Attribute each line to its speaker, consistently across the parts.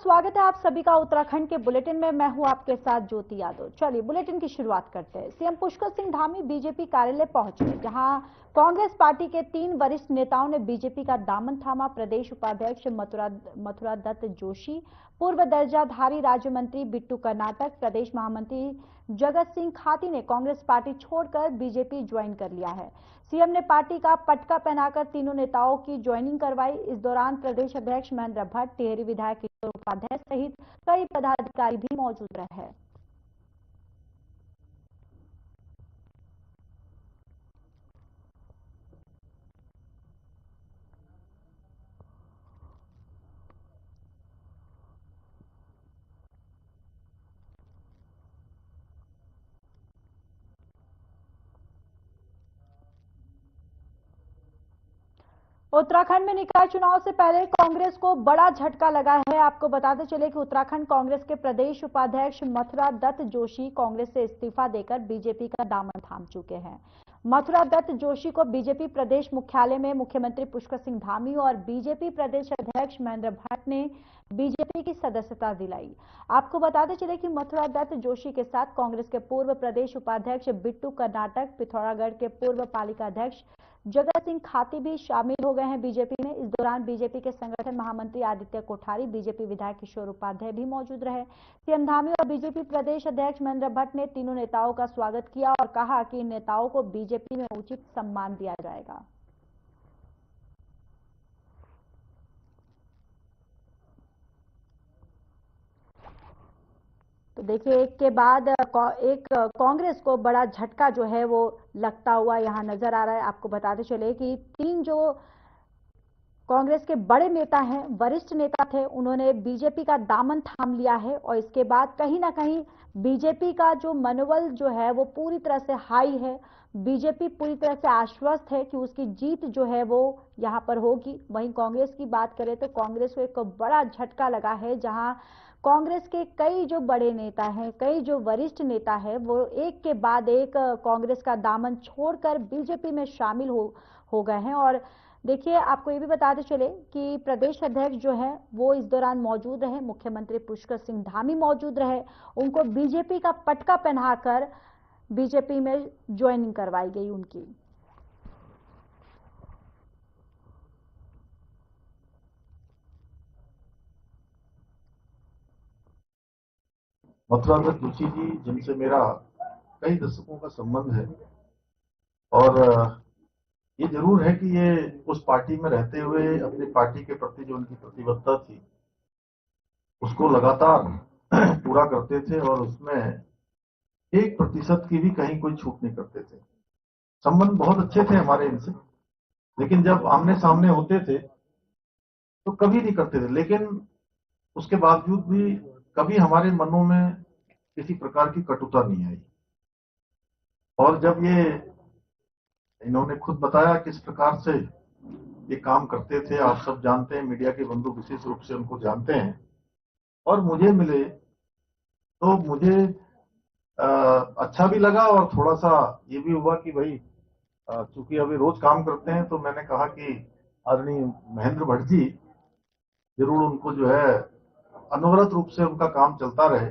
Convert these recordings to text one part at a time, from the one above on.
Speaker 1: स्वागत है आप सभी का उत्तराखंड के बुलेटिन में। मैं हूं आपके साथ ज्योति यादव। चलिए बुलेटिन की शुरुआत करते हैं। सीएम पुष्कर सिंह धामी बीजेपी कार्यालय पहुंचे, जहां कांग्रेस पार्टी के 3 वरिष्ठ नेताओं ने बीजेपी का दामन थामा। प्रदेश उपाध्यक्ष मथुरा दत्त जोशी, पूर्व दर्जाधारी राज्य मंत्री बिट्टू कर्नाटक, प्रदेश महामंत्री जगत सिंह खाती ने कांग्रेस पार्टी छोड़कर बीजेपी ज्वाइन कर लिया है। सीएम ने पार्टी का पटका पहनाकर तीनों नेताओं की ज्वाइनिंग करवाई। इस दौरान प्रदेश अध्यक्ष महेंद्र भट्ट, टिहरी विधायक किशोर उपाध्याय सहित कई पदाधिकारी भी मौजूद रहे। उत्तराखंड में निकाय चुनाव से पहले कांग्रेस को बड़ा झटका लगा है। आपको बताते चले कि उत्तराखंड कांग्रेस के प्रदेश उपाध्यक्ष मथुरा दत्त जोशी कांग्रेस से इस्तीफा देकर बीजेपी का दामन थाम चुके हैं। मथुरा दत्त जोशी को बीजेपी प्रदेश मुख्यालय में मुख्यमंत्री पुष्कर सिंह धामी और बीजेपी प्रदेश अध्यक्ष महेंद्र भट्ट ने बीजेपी की सदस्यता दिलाई। आपको बताते चले कि मथुरा दत्त जोशी के साथ कांग्रेस के पूर्व प्रदेश उपाध्यक्ष बिट्टू कर्नाटक, पिथौरागढ़ के पूर्व पालिका अध्यक्ष जगत सिंह खाती भी शामिल हो गए हैं बीजेपी में। इस दौरान बीजेपी के संगठन महामंत्री आदित्य कोठारी, बीजेपी विधायक किशोर उपाध्याय भी मौजूद रहे। सीएम धामी और बीजेपी प्रदेश अध्यक्ष महेंद्र भट्ट ने तीनों नेताओं का स्वागत किया और कहा कि इन नेताओं को बीजेपी में उचित सम्मान दिया जाएगा। तो देखिए, एक के बाद एक कांग्रेस को बड़ा झटका जो है वो लगता हुआ यहां नजर आ रहा है। आपको बताते चले कि 3 जो कांग्रेस के बड़े नेता हैं, वरिष्ठ नेता थे, उन्होंने बीजेपी का दामन थाम लिया है और इसके बाद कहीं ना कहीं बीजेपी का जो मनोबल जो है वो पूरी तरह से हाई है। बीजेपी पूरी तरह से आश्वस्त है कि उसकी जीत जो है वो यहां पर होगी। वहीं कांग्रेस की बात करें तो कांग्रेस को एक बड़ा झटका लगा है, जहां कांग्रेस के कई जो बड़े नेता हैं, कई जो वरिष्ठ नेता है, वो एक के बाद एक कांग्रेस का दामन छोड़कर बीजेपी में शामिल हो गए हैं। और देखिए, आपको ये भी बताते चले कि प्रदेश अध्यक्ष जो है वो इस दौरान मौजूद रहे, मुख्यमंत्री पुष्कर सिंह धामी मौजूद रहे। उनको बीजेपी का पटका पहनाकर बीजेपी में ज्वाइनिंग करवाई गई उनकी।
Speaker 2: मथुरा दत्त जोशी जी, जिनसे मेरा कई दशकों का संबंध है, और ये जरूर है कि ये उस पार्टी में रहते हुए अपनी पार्टी के प्रति जो उनकी प्रतिबद्धता थी उसको लगातार पूरा करते थे और उसमें 1% की भी कहीं कोई छूट नहीं करते थे। संबंध बहुत अच्छे थे हमारे इनसे, लेकिन जब आमने सामने होते थे तो कभी नहीं करते थे। लेकिन उसके बावजूद भी कभी हमारे मनों में किसी प्रकार की कटुता नहीं आई। और जब ये इन्होंने खुद बताया किस प्रकार से ये काम करते थे, आप सब जानते हैं, मीडिया के बंधु विशेष रूप से उनको जानते हैं, और मुझे मिले तो मुझे अच्छा भी लगा और थोड़ा सा ये भी हुआ कि भाई चूंकि अभी रोज काम करते हैं तो मैंने कहा कि आदरणीय महेंद्र भट्ट जी, जरूर उनको जो है अनवरत रूप से उनका काम चलता रहे।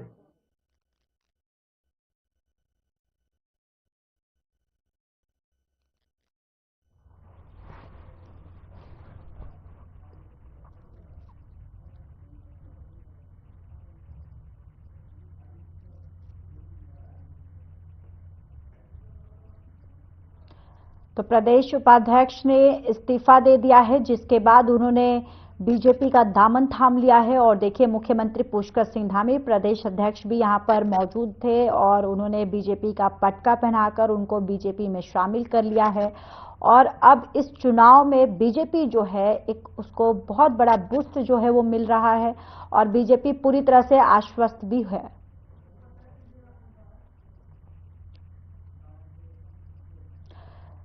Speaker 1: तो प्रदेश उपाध्यक्ष ने इस्तीफा दे दिया है, जिसके बाद उन्होंने बीजेपी का दामन थाम लिया है। और देखिए, मुख्यमंत्री पुष्कर सिंह धामी, प्रदेश अध्यक्ष भी यहां पर मौजूद थे और उन्होंने बीजेपी का पटका पहनाकर उनको बीजेपी में शामिल कर लिया है। और अब इस चुनाव में बीजेपी जो है एक उसको बहुत बड़ा बूस्ट जो है वो मिल रहा है और बीजेपी पूरी तरह से आश्वस्त भी है।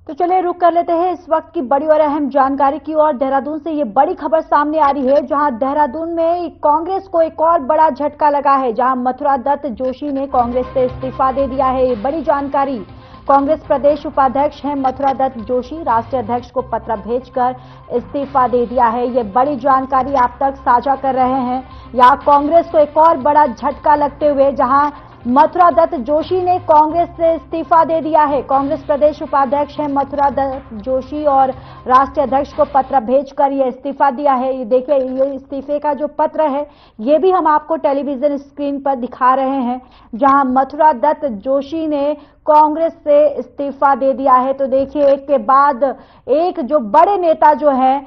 Speaker 1: तो चलिए रुक कर लेते हैं इस वक्त की बड़ी और अहम जानकारी की ओर। देहरादून से ये बड़ी खबर सामने आ रही है, जहां देहरादून में कांग्रेस को एक और बड़ा झटका लगा है, जहां मथुरा दत्त जोशी ने कांग्रेस से इस्तीफा दे दिया है। ये बड़ी जानकारी कांग्रेस प्रदेश उपाध्यक्ष हैं मथुरा दत्त जोशी, राष्ट्रीय अध्यक्ष को पत्र भेजकर इस्तीफा दे दिया है। ये बड़ी जानकारी आप तक साझा कर रहे हैं। यहाँ कांग्रेस को एक और बड़ा झटका लगते हुए जहां मथुरा दत्त जोशी ने कांग्रेस से इस्तीफा दे दिया है। कांग्रेस प्रदेश उपाध्यक्ष हैं मथुरा दत्त जोशी और राष्ट्रीय अध्यक्ष को पत्र भेजकर ये इस्तीफा दिया है। ये देखिए, ये इस्तीफे का जो पत्र है ये भी हम आपको टेलीविजन स्क्रीन पर दिखा रहे हैं, जहां मथुरा दत्त जोशी ने कांग्रेस से इस्तीफा दे दिया है। तो देखिए, एक के बाद एक जो बड़े नेता जो है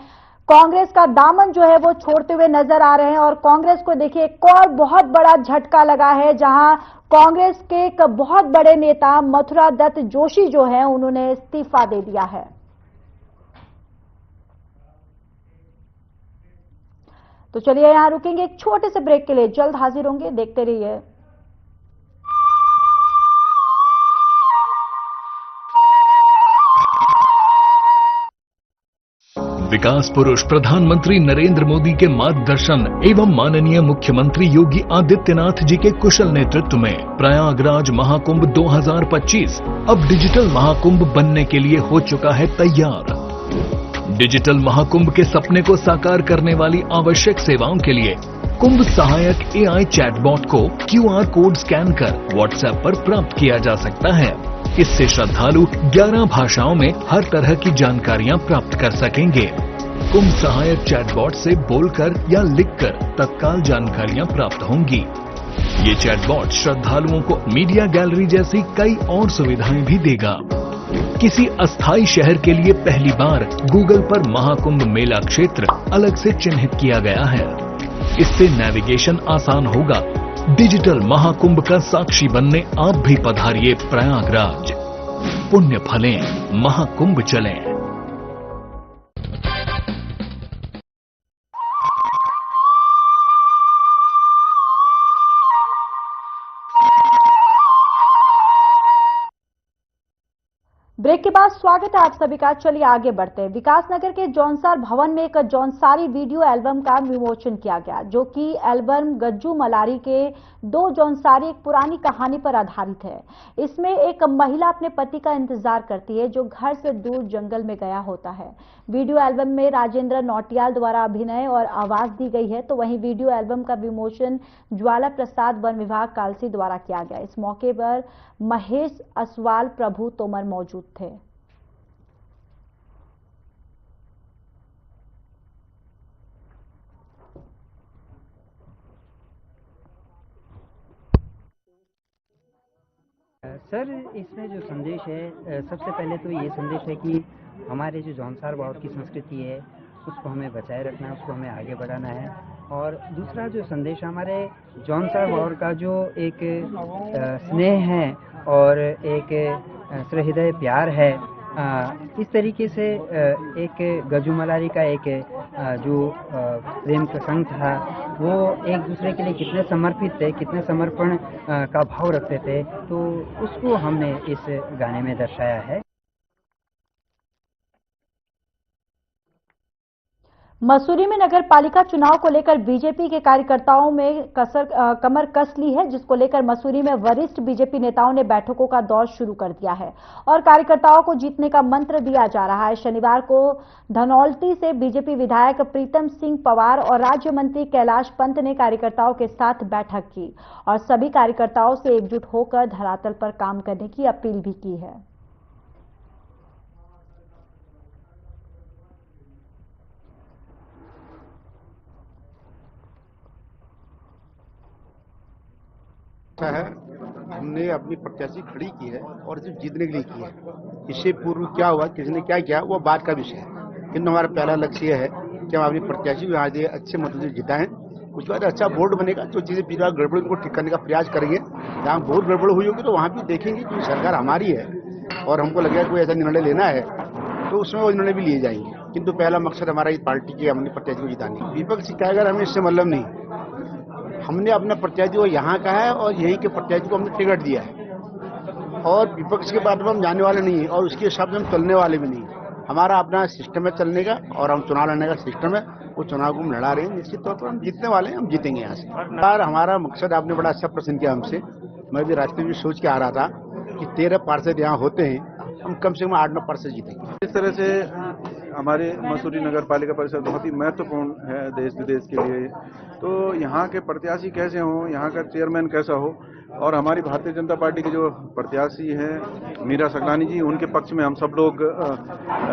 Speaker 1: कांग्रेस का दामन जो है वो छोड़ते हुए नजर आ रहे हैं। और कांग्रेस को देखिए एक और बहुत बड़ा झटका लगा है, जहां कांग्रेस के एक बहुत बड़े नेता मथुरा दत्त जोशी जो है उन्होंने इस्तीफा दे दिया है। तो चलिए यहां रुकेंगे एक छोटे से ब्रेक के लिए, जल्द हाजिर होंगे, देखते रहिए।
Speaker 3: विकास पुरुष प्रधानमंत्री नरेंद्र मोदी के मार्गदर्शन एवं माननीय मुख्यमंत्री योगी आदित्यनाथ जी के कुशल नेतृत्व में प्रयागराज महाकुंभ 2025 अब डिजिटल महाकुंभ बनने के लिए हो चुका है तैयार। डिजिटल महाकुंभ के सपने को साकार करने वाली आवश्यक सेवाओं के लिए कुंभ सहायक AI चैटबॉट को QR कोड स्कैन कर WhatsApp पर प्राप्त किया जा सकता है। इससे श्रद्धालु 11 भाषाओं में हर तरह की जानकारियां प्राप्त कर सकेंगे। कुंभ सहायक चैटबॉट से बोलकर या लिखकर तत्काल जानकारियां प्राप्त होंगी। ये चैटबॉट श्रद्धालुओं को मीडिया गैलरी जैसी कई और सुविधाएं भी देगा। किसी अस्थायी शहर के लिए पहली बार गूगल पर महाकुंभ मेला क्षेत्र अलग से चिन्हित किया गया है। इससे नेविगेशन आसान होगा। डिजिटल महाकुंभ का साक्षी बनने आप भी पधारिए प्रयागराज। पुण्य फलें, महाकुंभ चलें।
Speaker 1: ब्रेक के बाद स्वागत है आप सभी का। चलिए आगे बढ़ते हैं। विकासनगर के जौनसार भवन में एक जौनसारी वीडियो एल्बम का विमोचन किया गया, जो कि एल्बम गज्जू मलारी के 2 जौनसारी एक पुरानी कहानी पर आधारित है। इसमें एक महिला अपने पति का इंतजार करती है जो घर से दूर जंगल में गया होता है। वीडियो एल्बम में राजेंद्र नौटियाल द्वारा अभिनय और आवाज दी गई है। तो वहीं वीडियो एल्बम का विमोचन ज्वाला प्रसाद वन विभाग कालसी द्वारा किया गया। इस मौके पर महेश असवाल, प्रभु तोमर मौजूद थे।
Speaker 4: सर, इसमें जो संदेश है, सबसे पहले तो ये संदेश है कि हमारे जो जौनसार बाउर की संस्कृति है उसको हमें बचाए रखना है, उसको हमें आगे बढ़ाना है। और दूसरा जो संदेश हमारे जौनसार बाउर का जो एक स्नेह है और एक सहृदय प्यार है, इस तरीके से एक गज्जू मलारी का एक जो प्रेम प्रसंग था वो एक दूसरे के लिए कितने समर्पित थे, कितने समर्पण का भाव रखते थे, तो उसको हमने इस गाने में दर्शाया है।
Speaker 1: मसूरी में नगर पालिका चुनाव को लेकर बीजेपी के कार्यकर्ताओं में कमर कस ली है, जिसको लेकर मसूरी में वरिष्ठ बीजेपी नेताओं ने बैठकों का दौर शुरू कर दिया है और कार्यकर्ताओं को जीतने का मंत्र दिया जा रहा है। शनिवार को धनौल्टी से बीजेपी विधायक प्रीतम सिंह पवार और राज्य मंत्री कैलाश पंत ने कार्यकर्ताओं के साथ बैठक की और सभी कार्यकर्ताओं से एकजुट होकर धरातल पर काम करने की अपील भी की है।
Speaker 5: है हमने अपनी प्रत्याशी खड़ी की है और सिर्फ जीतने के लिए की है। इससे पूर्व क्या हुआ, किसने क्या किया, वो बात का विषय है। किंतु हमारा पहला लक्ष्य है कि हम अपनी प्रत्याशी को आज अच्छे मतों से जिताएं। उसके बाद अच्छा बोर्ड बनेगा, जो चीजें पिछला गड़बड़ उनको ठीक करने का प्रयास करेंगे। जहाँ बहुत गड़बड़ हुई होगी तो वहाँ भी देखेंगे कि सरकार हमारी है और हमको लगेगा कोई ऐसा निर्णय लेना है तो उसमें वो निर्णय भी लिए जाएंगे। किंतु पहला मकसद हमारा इस पार्टी की अपनी प्रत्याशी को जितानी। विपक्ष का अगर हमें इससे मतलब नहीं, हमने अपना प्रत्याशी को यहाँ का है और यही के प्रत्याशी को हमने टिकट दिया है और विपक्ष के बात में हम जाने वाले नहीं है और उसके हिसाब से हम चलने वाले भी नहीं। हमारा अपना सिस्टम है चलने का और हम चुनाव लड़ने का सिस्टम है, वो चुनाव को हम लड़ा रहे हैं। निश्चित तौर पर हम जीतने वाले हैं, हम जीतेंगे यहाँ से। हमारा मकसद, आपने बड़ा अच्छा प्रश्न किया हमसे। मैं भी रास्ते में सोच के आ रहा था कि 13 पार्षद यहाँ होते हैं, हम कम से कम 8-9 पार्षद जीतेंगे।
Speaker 6: इस तरह से हमारे मसूरी नगर पालिका परिषद बहुत ही महत्वपूर्ण है देश विदेश के लिए। तो यहाँ के प्रत्याशी कैसे हों, यहाँ का चेयरमैन कैसा हो, और हमारी भारतीय जनता पार्टी के जो प्रत्याशी हैं मीरा सकलानी जी, उनके पक्ष में हम सब लोग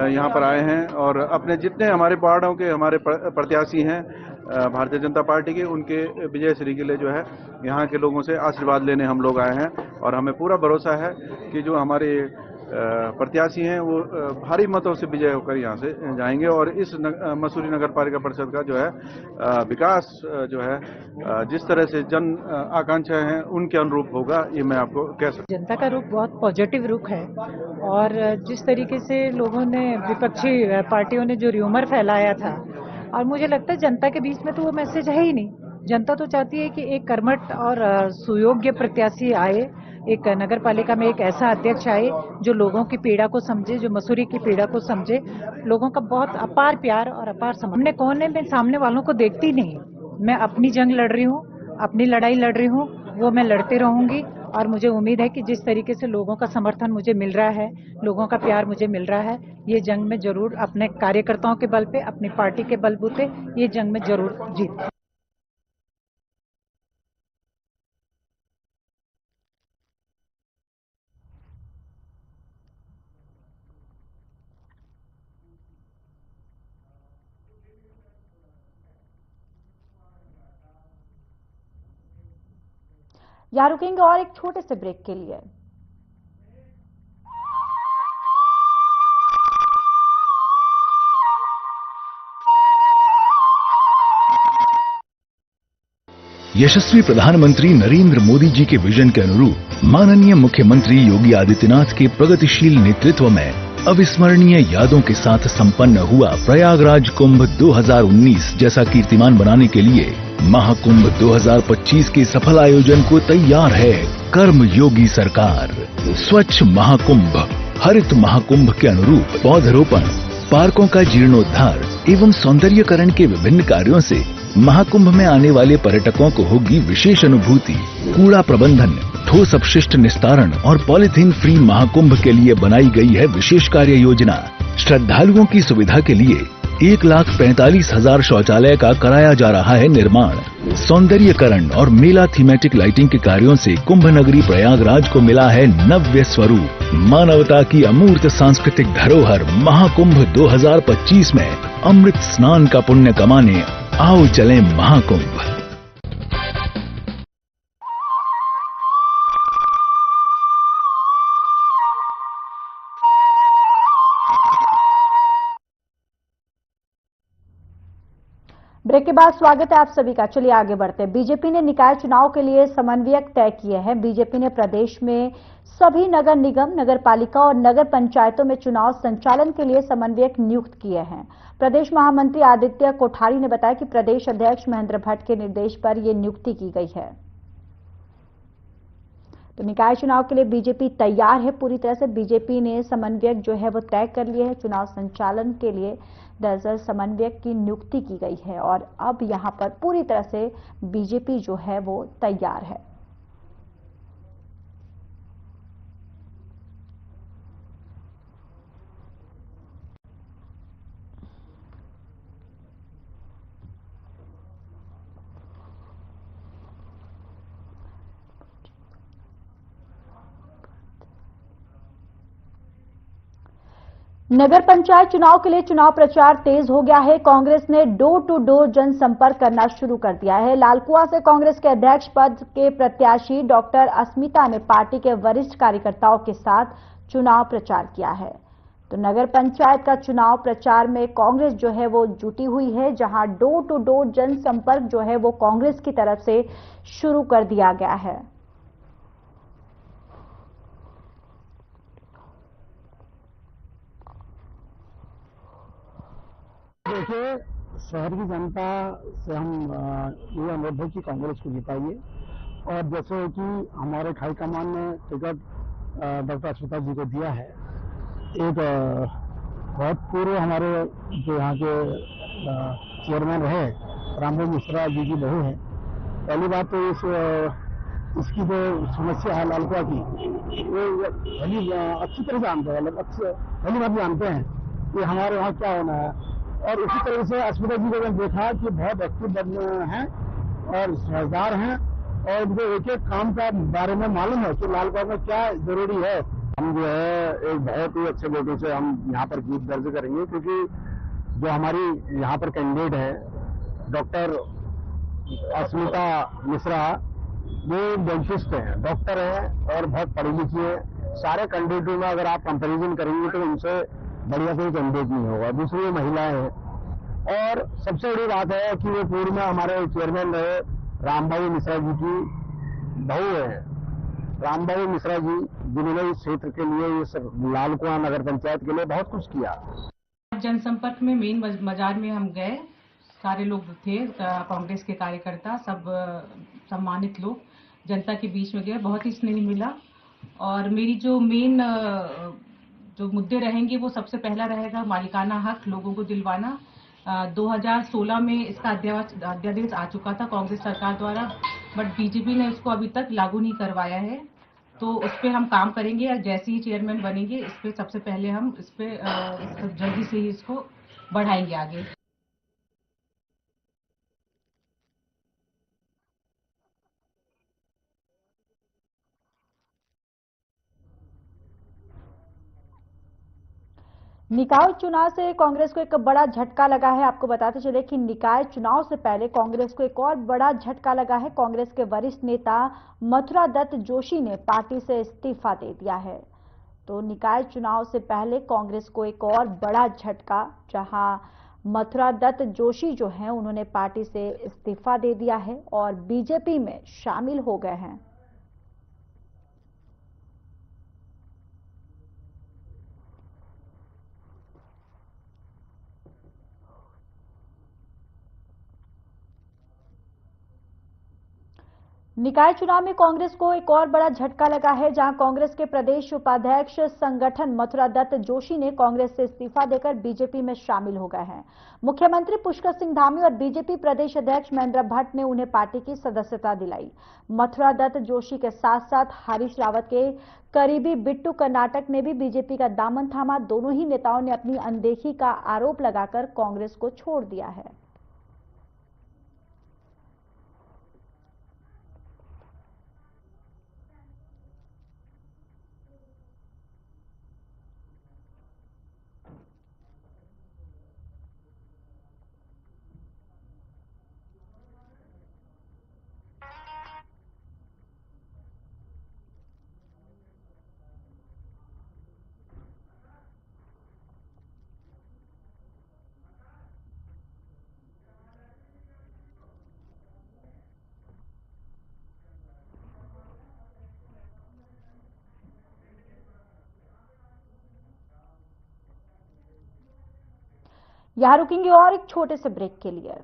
Speaker 6: यहाँ पर आए हैं और अपने जितने हमारे वार्डों के हमारे प्रत्याशी हैं भारतीय जनता पार्टी के, उनके विजय श्री के लिए जो है यहाँ के लोगों से आशीर्वाद लेने हम लोग आए हैं। और हमें पूरा भरोसा है कि जो हमारे प्रत्याशी हैं वो भारी मतों से विजय होकर यहाँ से जाएंगे और इस मसूरी नगर पालिका परिषद का जो है विकास जो है जिस तरह से जन आकांक्षा है उनके अनुरूप होगा, ये मैं आपको कह सकता हूँ।
Speaker 7: जनता का रुख बहुत पॉजिटिव रुख है और जिस तरीके से लोगों ने, विपक्षी पार्टियों ने जो र्यूमर फैलाया था, और मुझे लगता है जनता के बीच में तो वो मैसेज है ही नहीं। जनता तो चाहती है कि एक कर्मठ और सुयोग्य प्रत्याशी आए, एक नगर पालिका में एक ऐसा अध्यक्ष आए जो लोगों की पीड़ा को समझे, जो मसूरी की पीड़ा को समझे। लोगों का बहुत अपार प्यार और अपार समझ। हमने कोने में सामने वालों को देखती नहीं, मैं अपनी जंग लड़ रही हूँ, अपनी लड़ाई लड़ रही हूँ, वो मैं लड़ते रहूंगी। और मुझे उम्मीद है कि जिस तरीके से लोगों का समर्थन मुझे मिल रहा है, लोगों का प्यार मुझे मिल रहा है, ये जंग में जरूर अपने कार्यकर्ताओं के बल पे, अपनी पार्टी के बलबूते ये जंग में जरूर जीत।
Speaker 1: यहाँ रुकेंगे और एक छोटे से ब्रेक के लिए।
Speaker 3: यशस्वी प्रधानमंत्री नरेंद्र मोदी जी के विजन के अनुरूप माननीय मुख्यमंत्री योगी आदित्यनाथ के प्रगतिशील नेतृत्व में अविस्मरणीय यादों के साथ संपन्न हुआ प्रयागराज कुंभ 2019 जैसा कीर्तिमान बनाने के लिए महाकुंभ 2025 के सफल आयोजन को तैयार है कर्म योगी सरकार। स्वच्छ महाकुंभ, हरित महाकुंभ के अनुरूप पौधरोपण, पार्कों का जीर्णोद्धार एवं सौंदर्यकरण के विभिन्न कार्यों से महाकुंभ में आने वाले पर्यटकों को होगी विशेष अनुभूति। कूड़ा प्रबंधन, ठोस अपशिष्ट निस्तारण और पॉलीथीन फ्री महाकुंभ के लिए बनाई गई है विशेष कार्य योजना। श्रद्धालुओं की सुविधा के लिए 1,45,000 शौचालय का कराया जा रहा है निर्माण। सौंदर्यकरण और मेला थीमेटिक लाइटिंग के कार्यों से कुंभ नगरी प्रयागराज को मिला है नव्य स्वरूप। मानवता की अमूर्त सांस्कृतिक धरोहर महाकुंभ 2025 में अमृत स्नान का पुण्य कमाने आओ चलें महाकुंभ।
Speaker 1: ब्रेक के बाद स्वागत है आप सभी का। चलिए आगे बढ़ते हैं। बीजेपी ने निकाय चुनाव के लिए समन्वयक तय किए हैं। बीजेपी ने प्रदेश में सभी नगर निगम, नगर पालिका और नगर पंचायतों में चुनाव संचालन के लिए समन्वयक नियुक्त किए हैं। प्रदेश महामंत्री आदित्य कोठारी ने बताया कि प्रदेश अध्यक्ष महेंद्र भट्ट के निर्देश पर यह नियुक्ति की गई है। तो निकाय चुनाव के लिए बीजेपी तैयार है पूरी तरह से। बीजेपी ने समन्वयक जो है वो तय कर लिए हैं। चुनाव संचालन के लिए दरअसल समन्वयक की नियुक्ति की गई है और अब यहां पर पूरी तरह से बीजेपी जो है वो तैयार है। नगर पंचायत चुनाव के लिए चुनाव प्रचार तेज हो गया है। कांग्रेस ने डोर टू डोर जनसंपर्क करना शुरू कर दिया है। लालकुआं से कांग्रेस के अध्यक्ष पद के प्रत्याशी डॉक्टर अस्मिता ने पार्टी के वरिष्ठ कार्यकर्ताओं के साथ चुनाव प्रचार किया है। तो नगर पंचायत का चुनाव प्रचार में कांग्रेस जो है वो जुटी हुई है, जहां डोर टू डोर जनसंपर्क जो है वो कांग्रेस की तरफ से शुरू कर दिया गया है।
Speaker 8: देखिए, शहर की जनता से हम ये अनुरोध है कि कांग्रेस को जिताइए और जैसे कि हमारे हाईकमान ने टिकट डॉक्टर अस्मिता जी को दिया है। एक बहुत पूर्व हमारे जो यहाँ के चेयरमैन रहे रामभू मिश्रा जी की बहू है। पहली बात तो इस इसकी जो समस्या है लालकुआ की, वो भली अच्छी तरह जानते हैं, मतलब भली बात जानते हैं कि हमारे वहाँ क्या होना है। और उसी तरह से अस्मिता जी को मैंने देखा कि बहुत एक्टिव हैं और समझदार हैं और उनको एक एक काम का बारे में मालूम है कि लालकुआ में क्या जरूरी है। हम जो है एक बहुत ही अच्छे वोटों से हम यहाँ पर जीत दर्ज करेंगे, क्योंकि जो हमारी यहाँ पर कैंडिडेट है डॉक्टर अस्मिता मिश्रा, वो डेंटिस्ट हैं, डॉक्टर हैं और बहुत पढ़ी लिखी है। सारे कैंडिडेटों में अगर आप कंपैरिजन करेंगे तो उनसे बढ़िया कोई कैंडिडेट नहीं होगा। दूसरी वो महिलाएं हैं और सबसे बड़ी बात है कि वो पूर्व में हमारे चेयरमैन रहे रामबाबू मिश्रा जी की बहू है। रामबाबू मिश्रा जी जिन्होंने इस क्षेत्र के लिए, इस लालकुआं नगर पंचायत के लिए बहुत कुछ किया।
Speaker 9: जनसंपर्क में मेन बाजार में हम गए, सारे लोग थे, कांग्रेस के कार्यकर्ता, सब सम्मानित लोग जनता के बीच में गए, बहुत ही स्नेह मिला। और मेरी जो मेन जो मुद्दे रहेंगे वो सबसे पहला रहेगा मालिकाना हक लोगों को दिलवाना। 2016 में इसका अध्यादेश आ चुका था कांग्रेस सरकार द्वारा, बट बीजेपी ने इसको अभी तक लागू नहीं करवाया है। तो उस पर हम काम करेंगे, जैसे ही चेयरमैन बनेंगे इस पर सबसे पहले हम इस पर जल्दी से ही इसको बढ़ाएंगे आगे।
Speaker 1: निकाय चुनाव से कांग्रेस को एक बड़ा झटका लगा है। आपको बताते चले कि निकाय चुनाव से पहले कांग्रेस को एक और बड़ा झटका लगा है। कांग्रेस के वरिष्ठ नेता मथुरा दत्त जोशी ने पार्टी से इस्तीफा दे दिया है। तो निकाय चुनाव से पहले कांग्रेस को एक और बड़ा झटका, जहां मथुरा दत्त जोशी जो हैं उन्होंने पार्टी से इस्तीफा दे दिया है और बीजेपी में शामिल हो गए हैं। निकाय चुनाव में कांग्रेस को एक और बड़ा झटका लगा है, जहां कांग्रेस के प्रदेश उपाध्यक्ष संगठन मथुरा दत्त जोशी ने कांग्रेस से इस्तीफा देकर बीजेपी में शामिल हो गए हैं। मुख्यमंत्री पुष्कर सिंह धामी और बीजेपी प्रदेश अध्यक्ष महेंद्र भट्ट ने उन्हें पार्टी की सदस्यता दिलाई। मथुरा दत्त जोशी के साथ साथ हरीश रावत के करीबी बिट्टू कर्नाटक ने भी बीजेपी का दामन थामा। दोनों ही नेताओं ने अपनी अनदेखी का आरोप लगाकर कांग्रेस को छोड़ दिया है। यहां रुकेंगे और एक छोटे से ब्रेक के लिए।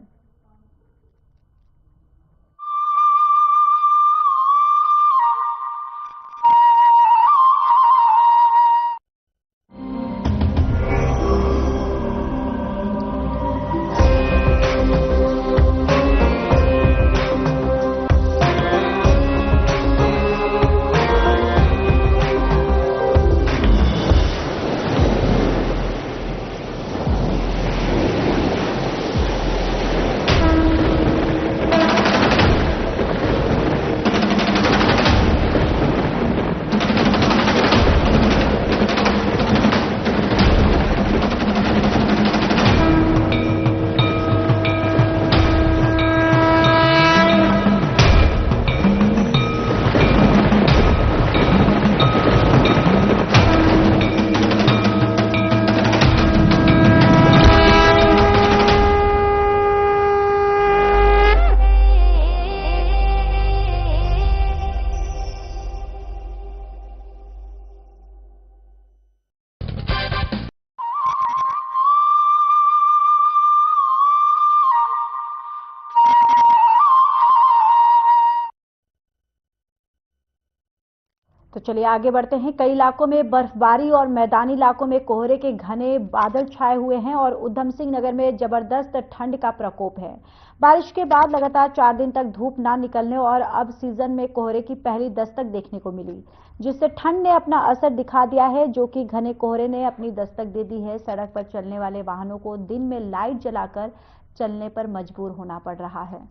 Speaker 1: चलिए आगे बढ़ते हैं। कई इलाकों में बर्फबारी और मैदानी इलाकों में कोहरे के घने बादल छाए हुए हैं और उधम सिंह नगर में जबरदस्त ठंड का प्रकोप है। बारिश के बाद लगातार 4 दिन तक धूप ना निकलने और अब सीजन में कोहरे की पहली दस्तक देखने को मिली, जिससे ठंड ने अपना असर दिखा दिया है। जो कि घने कोहरे ने अपनी दस्तक दे दी है। सड़क पर चलने वाले वाहनों को दिन में लाइट जलाकर चलने पर मजबूर होना पड़ रहा है।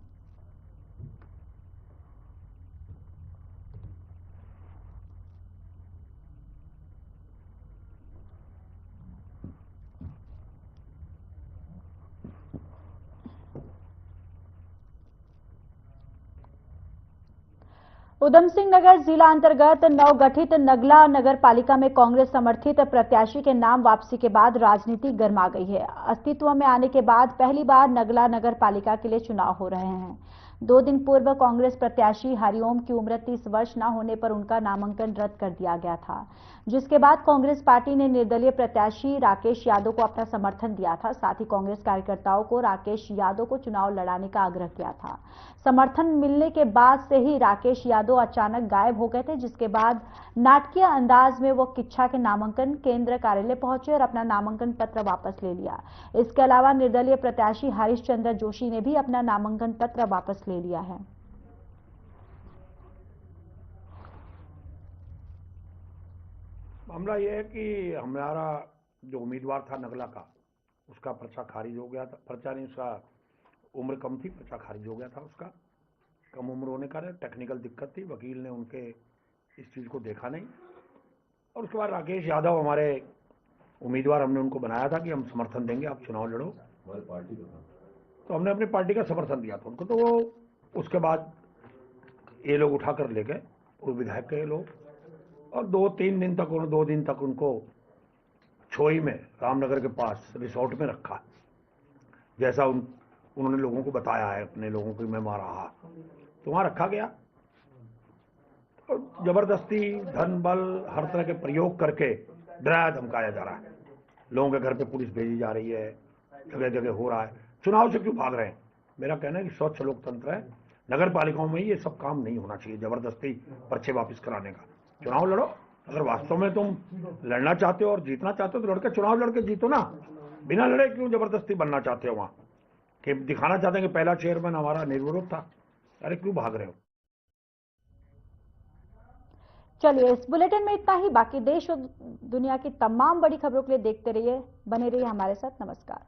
Speaker 1: उधम सिंह नगर जिला अंतर्गत नवगठित नगला नगर पालिका में कांग्रेस समर्थित प्रत्याशी के नाम वापसी के बाद राजनीति गर्मा गई है। अस्तित्व में आने के बाद पहली बार नगला नगर पालिका के लिए चुनाव हो रहे हैं। 2 दिन पूर्व कांग्रेस प्रत्याशी हरिओम की उम्र 30 वर्ष न होने पर उनका नामांकन रद्द कर दिया गया था, जिसके बाद कांग्रेस पार्टी ने निर्दलीय प्रत्याशी राकेश यादव को अपना समर्थन दिया था। साथ ही कांग्रेस कार्यकर्ताओं को राकेश यादव को चुनाव लड़ाने का आग्रह किया था। समर्थन मिलने के बाद से ही राकेश यादव अचानक गायब हो गए थे, जिसके बाद नाटकीय अंदाज में वो किच्छा के नामांकन केंद्र कार्यालय पहुंचे और अपना नामांकन पत्र वापस ले लिया। इसके अलावा निर्दलीय प्रत्याशी हरीश चंद्र जोशी ने भी अपना नामांकन पत्र वापस ले लिया है।
Speaker 10: मामला यह है कि हमारा जो उम्मीदवार था नगला का, उसका पर्चा खारिज हो गया था। पर्चा नहीं, उसका उम्र कम थी, पर्चा खारिज हो गया था। उसका कम उम्र होने का टेक्निकल दिक्कत थी, वकील ने उनके इस चीज़ को देखा नहीं। और उसके बाद राकेश यादव हमारे उम्मीदवार, हमने उनको बनाया था कि हम समर्थन देंगे, आप चुनाव लड़ो, हमारी पार्टी का। तो हमने अपनी पार्टी का समर्थन दिया था उनको। तो वो उसके बाद ये लोग उठा कर ले गए, वो विधायक के लोग, और 2 दिन तक उनको छोई में रामनगर के पास रिसोर्ट में रखा, जैसा उन्होंने लोगों को बताया है, अपने लोगों को मैं रहा, तो वहां रखा गया। तो जबरदस्ती धन बल हर तरह के प्रयोग करके डराया धमकाया जा रहा है। लोगों के घर पे पुलिस भेजी जा रही है, जगह जगह हो रहा है। चुनाव से क्यों भाग रहे हैं? मेरा कहना है कि स्वच्छ लोकतंत्र है, नगर पालिकाओं में ये सब काम नहीं होना चाहिए, जबरदस्ती पर्चे वापस कराने का। चुनाव लड़ो, अगर वास्तव में तुम लड़ना चाहते हो और जीतना चाहते हो तो लड़के चुनाव लड़के जीतो ना, बिना लड़े क्यों जबरदस्ती बनना चाहते हो? वहां कि दिखाना चाहते हैं कि पहला चेयरमैन हमारा निर्विरोध था। अरे क्यों भाग रहे हो?
Speaker 1: चलिए इस बुलेटिन में इतना ही। बाकी देश और दुनिया की तमाम बड़ी खबरों के लिए देखते रहिए, बने रहिए हमारे साथ। नमस्कार।